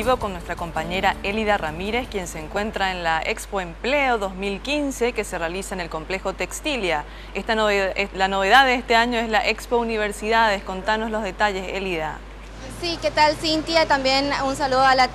vivo con nuestra compañera Elida Ramírez, quien se encuentra en la Expo Empleo 2015 que se realiza en el complejo Textilia. La novedad de este año es la Expo Universidades. Contanos los detalles, Elida. Sí, ¿qué tal, Cintia? También un saludo a la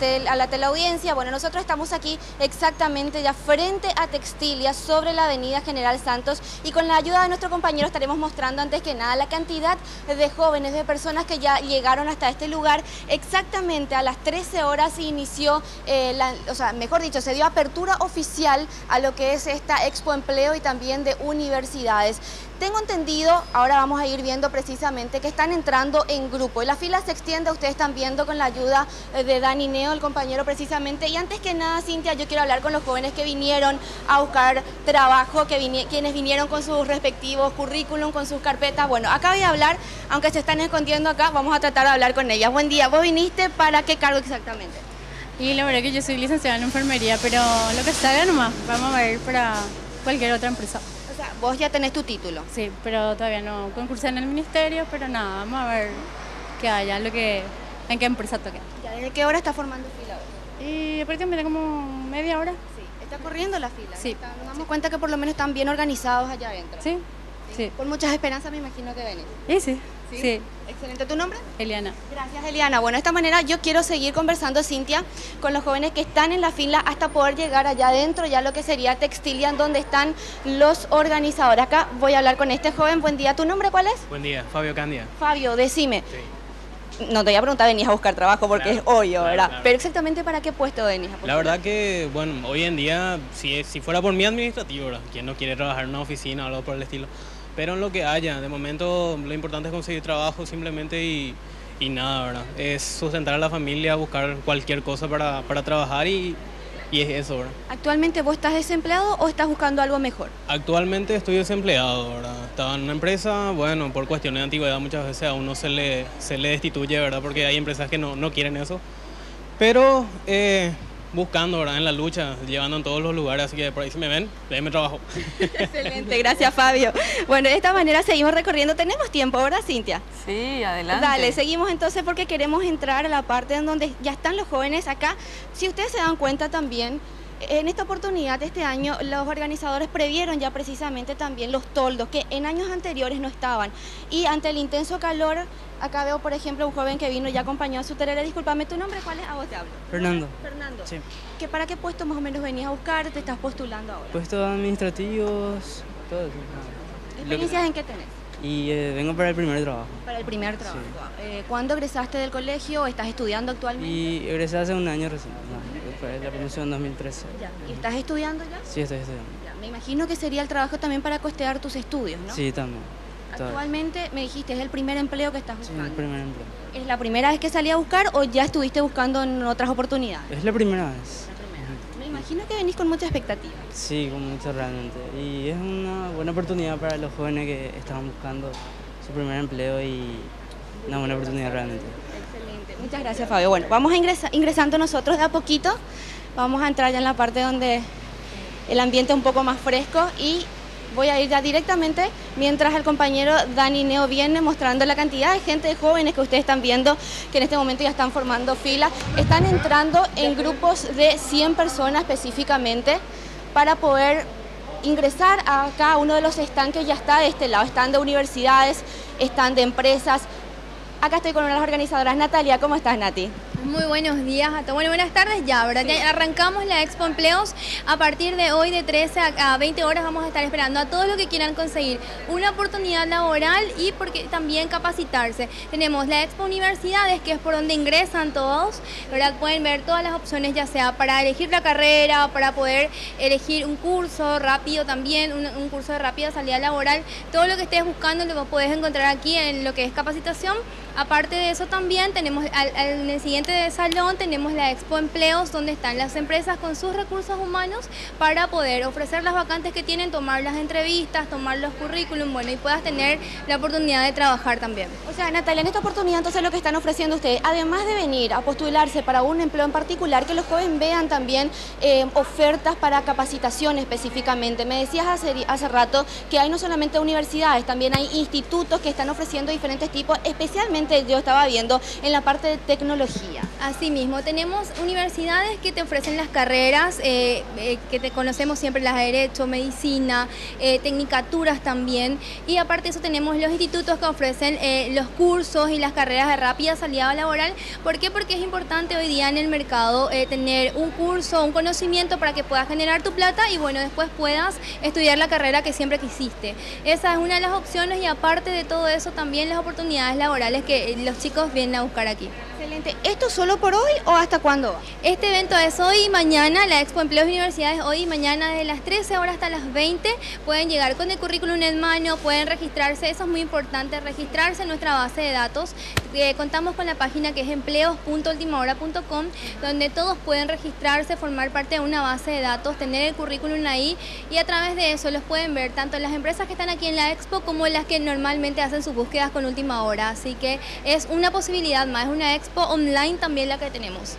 teleaudiencia. Bueno, nosotros estamos aquí exactamente ya frente a Textilia, sobre la avenida General Santos, y con la ayuda de nuestro compañero estaremos mostrando antes que nada la cantidad de jóvenes, de personas que ya llegaron hasta este lugar. Exactamente a las 13 horas inició, se dio apertura oficial a lo que es esta Expo Empleo y también de universidades. Tengo entendido, ahora vamos a ir viendo precisamente que están entrando en grupo y la fila se extiende, ustedes están viendo con la ayuda de Dani Neo, el compañero precisamente. Y antes que nada, Cintia, yo quiero hablar con los jóvenes que vinieron a buscar trabajo, quienes vinieron con sus respectivos currículum, con sus carpetas. Bueno, acá voy a hablar, aunque se están escondiendo acá, vamos a tratar de hablar con ellas. Buen día, ¿vos viniste para qué cargo exactamente? Y la verdad que yo soy licenciada en enfermería, pero lo que salga nomás, vamos a ver para cualquier otra empresa. O sea, vos ya tenés tu título. Sí, pero todavía no concursé en el ministerio, pero nada, vamos a ver qué haya, en qué empresa toque. ¿Ya desde qué hora está formando fila hoy? Y prácticamente como media hora. Sí, está corriendo la fila. Sí. Nos damos cuenta que por lo menos están bien organizados allá adentro. Sí, sí. Con muchas esperanzas me imagino que venís. Sí. Excelente. ¿Tu nombre? Eliana. Gracias, Eliana. Bueno, de esta manera yo quiero seguir conversando, Cintia, con los jóvenes que están en la fila hasta poder llegar allá adentro, ya lo que sería Textilia, donde están los organizadores. Acá voy a hablar con este joven. Buen día. ¿Tu nombre cuál es? Buen día, Fabio Candia. Fabio, decime. Sí. No te voy a preguntar, venís a buscar trabajo porque Claro, es obvio, claro, ¿verdad? claro. Pero exactamente ¿para qué puesto venís a postular? La verdad que, bueno, hoy en día, si fuera por mí administrativo, ¿verdad? ¿Quién no quiere trabajar en una oficina o algo por el estilo? Pero en lo que haya, de momento lo importante es conseguir trabajo simplemente y nada, ¿verdad? Es sustentar a la familia, buscar cualquier cosa para trabajar y es eso, ¿verdad? ¿Actualmente vos estás desempleado o estás buscando algo mejor? Actualmente estoy desempleado, ¿verdad? Estaba en una empresa, bueno, por cuestiones de antigüedad muchas veces a uno se le destituye, ¿verdad? Porque hay empresas que no quieren eso. Pero buscando, ¿verdad? En la lucha, llevando en todos los lugares, así que por ahí si me ven, déjenme trabajo. Excelente, gracias, Fabio. Bueno, de esta manera seguimos recorriendo. Tenemos tiempo, ¿verdad, Cintia? Sí, adelante. Dale, seguimos entonces porque queremos entrar a la parte en donde ya están los jóvenes acá. Si ustedes se dan cuenta también, en esta oportunidad, este año, los organizadores previeron ya precisamente también los toldos que en años anteriores no estaban. Y ante el intenso calor, acá veo, por ejemplo, un joven que vino y ya acompañó a su terera. Discúlpame, ¿tu nombre cuál es? A vos te hablo. Fernando. Fernando. Sí. ¿Para qué puesto más o menos venías a buscar? ¿Te estás postulando ahora? Puestos administrativos, todo eso. ¿Experiencias en qué tenés? Y vengo para el primer trabajo. Para el primer trabajo. ¿Cuándo egresaste del colegio? ¿Estás estudiando actualmente? Y egresé hace un año recién, fue la promoción 2013. Ya. ¿Y estás estudiando ya? Sí, estoy estudiando. Ya. Me imagino que sería el trabajo también para costear tus estudios, ¿no? Sí, también. Actualmente me dijiste, es el primer empleo que estás Sí, buscando. el primer empleo. ¿Es la primera vez que salí a buscar o ya estuviste buscando en otras oportunidades? Es la primera vez. Me imagino que venís con mucha expectativa. Sí, con mucho realmente. Y es una buena oportunidad para los jóvenes que estaban buscando su primer empleo y una buena oportunidad realmente. Excelente. Muchas gracias, Fabio. Bueno, vamos a ingresando nosotros de a poquito. Vamos a entrar ya en la parte donde el ambiente es un poco más fresco y voy a ir ya directamente mientras el compañero Dani Neo viene mostrando la cantidad de gente, de jóvenes que ustedes están viendo que en este momento ya están formando fila. Están entrando en grupos de 100 personas específicamente para poder ingresar a cada uno de los stands que ya está de este lado. Están de universidades, están de empresas. Acá estoy con una de las organizadoras, Natalia. ¿Cómo estás, Nati? Muy buenos días a todos. Bueno, buenas tardes ya, ¿verdad? Sí. Ya arrancamos la Expo Empleos. A partir de hoy, de 13 a 20 horas, vamos a estar esperando a todos los que quieran conseguir una oportunidad laboral y porque también capacitarse. Tenemos la Expo Universidades, que es por donde ingresan todos, ¿verdad? Pueden ver todas las opciones, ya sea para elegir la carrera, para poder elegir un curso rápido también, un curso de rápida salida laboral. Todo lo que estés buscando lo puedes encontrar aquí en lo que es capacitación. Aparte de eso también tenemos en el siguiente salón tenemos la Expo Empleos, donde están las empresas con sus recursos humanos para poder ofrecer las vacantes que tienen, tomar las entrevistas, tomar los currículum, bueno, y puedas tener la oportunidad de trabajar también. O sea, Natalia, en esta oportunidad entonces lo que están ofreciendo ustedes, además de venir a postularse para un empleo en particular, que los jóvenes vean también ofertas para capacitación específicamente. Me decías hace rato que hay no solamente universidades, también hay institutos que están ofreciendo diferentes tipos, especialmente yo estaba viendo en la parte de tecnología. sería? Asimismo, tenemos universidades que te ofrecen las carreras que te conocemos siempre, las de Derecho, Medicina, Tecnicaturas también. Y aparte de eso tenemos los institutos que ofrecen los cursos y las carreras de rápida salida laboral. ¿Por qué? Porque es importante hoy día en el mercado tener un curso, un conocimiento para que puedas generar tu plata y bueno, después puedas estudiar la carrera que siempre quisiste. Esa es una de las opciones y aparte de todo eso también las oportunidades laborales que los chicos vienen a buscar aquí. Excelente. ¿Esto solo por hoy o hasta cuándo va? Este evento es hoy y mañana, la Expo Empleos y Universidades hoy y mañana desde las 13 horas hasta las 20. Pueden llegar con el currículum en mano, pueden registrarse, eso es muy importante, registrarse en nuestra base de datos. Contamos con la página que es empleos.ultimahora.com, donde todos pueden registrarse, formar parte de una base de datos, tener el currículum ahí y a través de eso los pueden ver tanto las empresas que están aquí en la Expo como las que normalmente hacen sus búsquedas con Última Hora. Así que es una posibilidad más, es una Expo online también la que tenemos.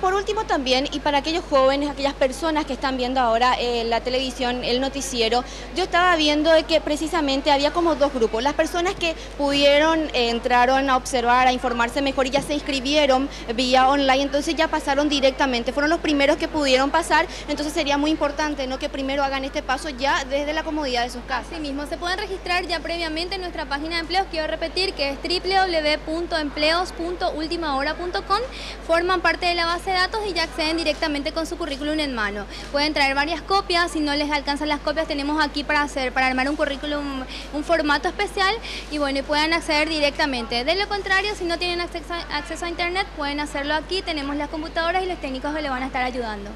Por último también, y para aquellos jóvenes, aquellas personas que están viendo ahora la televisión, el noticiero, yo estaba viendo de que precisamente había como dos grupos. Las personas que pudieron, entraron a observar, a informarse mejor y ya se inscribieron vía online, entonces ya pasaron directamente, fueron los primeros que pudieron pasar, entonces sería muy importante, ¿no?, que primero hagan este paso ya desde la comodidad de sus casas. Así mismo, se pueden registrar ya previamente en nuestra página de empleos, quiero repetir que es www.empleos.ultimahora.com, forman parte de la base de datos y ya acceden directamente con su currículum en mano. Pueden traer varias copias, si no les alcanzan las copias tenemos aquí para armar un currículum, un formato especial y bueno, y puedan acceder directamente. De lo contrario, si no tienen acceso a internet, pueden hacerlo aquí, tenemos las computadoras y los técnicos que le van a estar ayudando.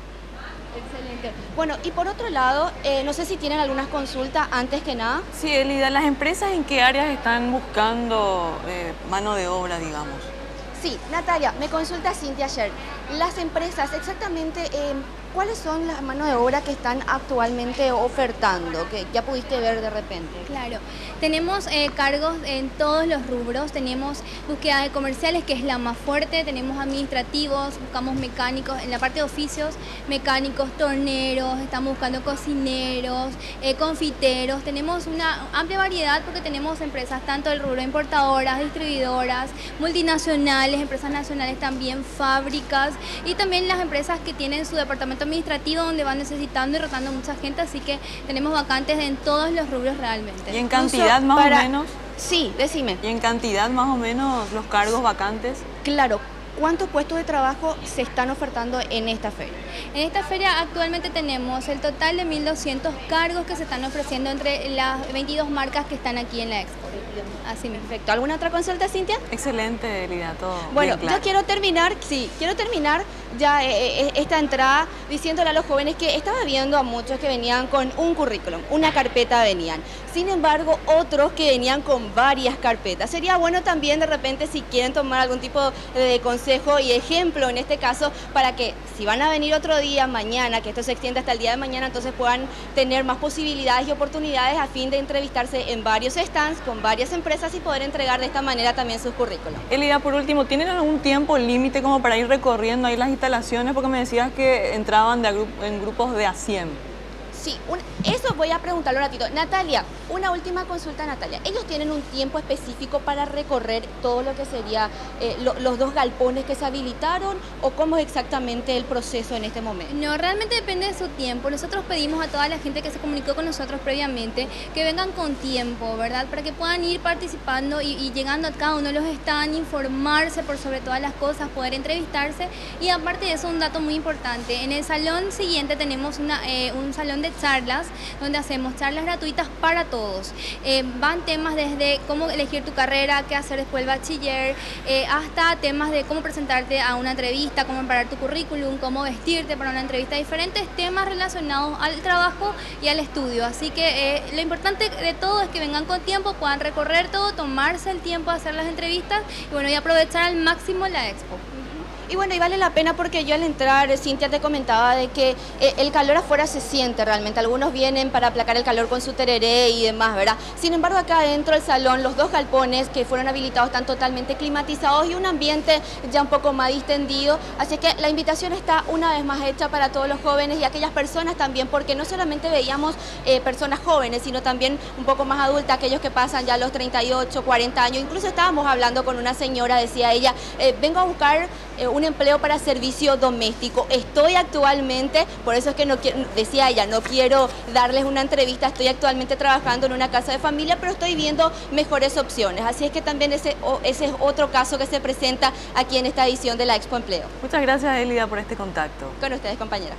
Excelente. Bueno, y por otro lado, no sé si tienen algunas consultas antes que nada. Sí, Elida, ¿las empresas en qué áreas están buscando mano de obra, digamos? Sí, Natalia, me consulta Cintia ayer. Las empresas, exactamente, ¿cuáles son las manos de obra que están actualmente ofertando? Que ya pudiste ver de repente. Claro, tenemos cargos en todos los rubros, tenemos búsqueda de comerciales, que es la más fuerte, tenemos administrativos, buscamos mecánicos, en la parte de oficios, mecánicos, torneros, estamos buscando cocineros, confiteros, tenemos una amplia variedad porque tenemos empresas tanto del rubro importadoras, distribuidoras, multinacionales, empresas nacionales también, fábricas y también las empresas que tienen su departamento administrativo donde van necesitando y rotando mucha gente, así que tenemos vacantes en todos los rubros realmente. ¿Y en cantidad más o menos? Sí, decime. ¿Y en cantidad más o menos los cargos vacantes? Claro. ¿Cuántos puestos de trabajo se están ofertando en esta feria? En esta feria actualmente tenemos el total de 1.200 cargos que se están ofreciendo entre las 22 marcas que están aquí en la Expo. Así mismo. Perfecto. ¿Alguna otra consulta, Cintia? Excelente, Elida, todo bueno, bien claro. Yo quiero terminar ya esta entrada diciéndole a los jóvenes que estaba viendo a muchos que venían con un currículum, una carpeta venían. Sin embargo, otros que venían con varias carpetas. Sería bueno también de repente si quieren tomar algún tipo de consejo y ejemplo en este caso para que si van a venir otro día, mañana, que esto se extienda hasta el día de mañana, entonces puedan tener más posibilidades y oportunidades a fin de entrevistarse en varios stands con varias empresas y poder entregar de esta manera también sus currículos. Elida, por último, ¿tienen algún tiempo límite como para ir recorriendo ahí las instalaciones? Porque me decías que entraban en grupos de a 100. Sí, eso voy a preguntarlo un ratito. Natalia, una última consulta, Natalia. ¿Ellos tienen un tiempo específico para recorrer todo lo que sería los dos galpones que se habilitaron o cómo es exactamente el proceso en este momento? No, realmente depende de su tiempo. Nosotros pedimos a toda la gente que se comunicó con nosotros previamente que vengan con tiempo, ¿verdad? Para que puedan ir participando y llegando a cada uno de los stands, informarse por sobre todas las cosas, poder entrevistarse y aparte de eso un dato muy importante. En el salón siguiente tenemos un salón de charlas donde hacemos charlas gratuitas para todos. Van temas desde cómo elegir tu carrera, qué hacer después del bachiller, hasta temas de cómo presentarte a una entrevista, cómo preparar tu currículum, cómo vestirte para una entrevista, diferentes temas relacionados al trabajo y al estudio. Así que lo importante de todo es que vengan con tiempo, puedan recorrer todo, tomarse el tiempo de hacer las entrevistas y bueno, y aprovechar al máximo la expo. Y bueno, y vale la pena porque yo al entrar, Cintia te comentaba de que el calor afuera se siente realmente. Algunos vienen para aplacar el calor con su tereré y demás, ¿verdad? Sin embargo, acá dentro del salón, los dos galpones que fueron habilitados están totalmente climatizados y un ambiente ya un poco más distendido. Así que la invitación está una vez más hecha para todos los jóvenes y aquellas personas también, porque no solamente veíamos personas jóvenes, sino también un poco más adultas, aquellos que pasan ya los 38, 40 años. Incluso estábamos hablando con una señora, decía ella, vengo a buscar un empleo para servicio doméstico. Estoy actualmente, por eso es que no decía ella, no quiero darles una entrevista, estoy actualmente trabajando en una casa de familia, pero estoy viendo mejores opciones. Así es que también ese es otro caso que se presenta aquí en esta edición de la Expo Empleo. Muchas gracias, Elida, por este contacto. Con ustedes, compañeras.